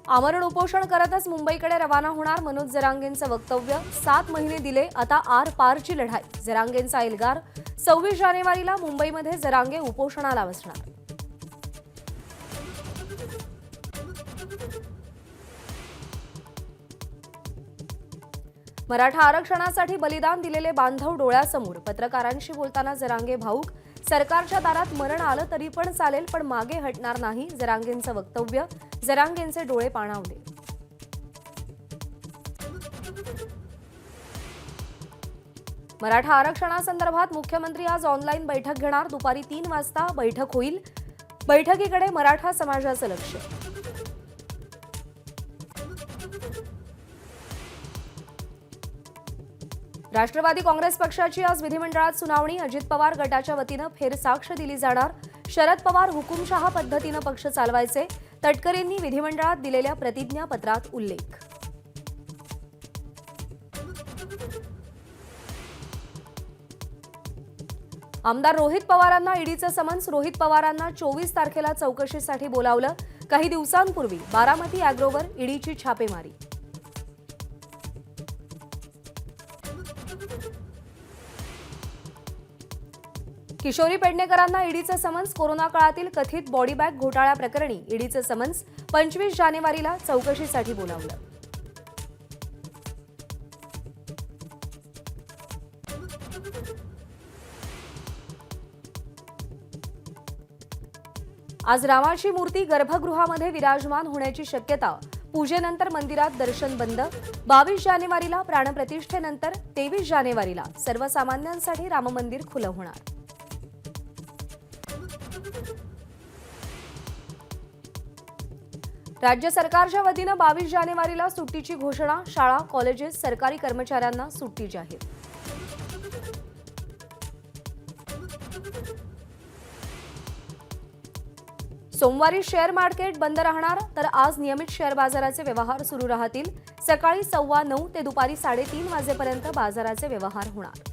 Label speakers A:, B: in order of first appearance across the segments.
A: आमरण उपोषण करतच मुंबईकडे रवाना होणार मनोज जरांगेंचं वक्तव्य। 7 महिने दिले, आता आर पारची लढाई। जरांगेंचा एल्गार। 26 जानेवारीला मुंबईमध्ये जरांगे उपोषणाला बसणार। मराठा आरक्षणासाठी बलिदान दिलेले बांधव डोळ्यासमोर। पत्रकारांशी बोलताना जरांगे भाऊक। सरकारच्या दारात मरण आलं तरी पण चालेल, पण मागे हटणार नाही, जरांगेंचं वक्तव्य। जरांगेंचे डोळे पाणावले। मराठा आरक्षणासंदर्भात मुख्यमंत्री आज ऑनलाईन बैठक घेणार। दुपारी 3 वाजता बैठक होईल। बैठकीकडे मराठा समाजाचं लक्ष। राष्ट्रवादी काँग्रेस पक्षाची आज विधिमंडळात सुनावणी। अजित पवार गटाच्या वतीनं फेरसाक्ष दिली जाणार। शरद पवार हुकुमशहा पद्धतीनं पक्ष चालवायचे। तटकरेंनी विधिमंडळात दिलेल्या प्रतिज्ञापत्रात उल्लेख। आमदार रोहित पवारांना ईडीचं समन्स। रोहित पवारांना 24 तारखेला चौकशीसाठी बोलावलं। काही दिवसांपूर्वी बारामती अॅग्रोवर ईडीची छापेमारी। किशोरी पेडणेकरांना ईडीचं समन्स। कोरोना काळातील कथित बॉडी बॅग घोटाळ्याप्रकरणी ईडीचं समन्स। 25 जानेवारीला चौकशीसाठी बोलावलं। आज रामाची मूर्ती गर्भगृहामध्ये विराजमान होण्याची शक्यता। पूजेनंतर मंदिरात दर्शन बंद। 22 जानेवारीला प्राणप्रतिष्ठेनंतर 23 जानेवारीला सर्वसामान्यांसाठी राममंदिर खुलं होणार। राज्य सरकारच्या वतीनं 22 जानेवारीला सुट्टीची घोषणा। शाळा, कॉलेजेस, सरकारी कर्मचाऱ्यांना सुट्टी जाहीर। सोमवारी शेअर मार्केट बंद राहणार, तर आज नियमित शेअर बाजाराचे व्यवहार सुरू राहतील। सकाळी 9:15 ते दुपारी 3:30 वाजेपर्यंत बाजाराचे व्यवहार होणार।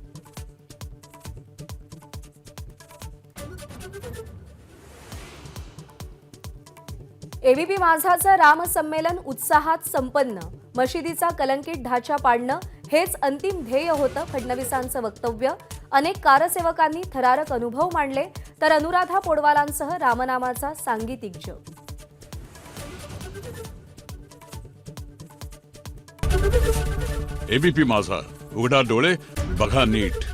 A: एबीपी माझाचं राम संमेलन उत्साहात संपन्न। मशिदीचा कलंकित ढाचा पाडणं हेच अंतिम ध्येय होतं, फडणवीसांचं वक्तव्य। अनेक कारसेवकांनी थरारक अनुभव मांडले, तर अनुराधा पोडवालांसह रामनामाचा सांगीतिक जप।
B: एबीपी माझा, उघडा डोळे बघा नीट।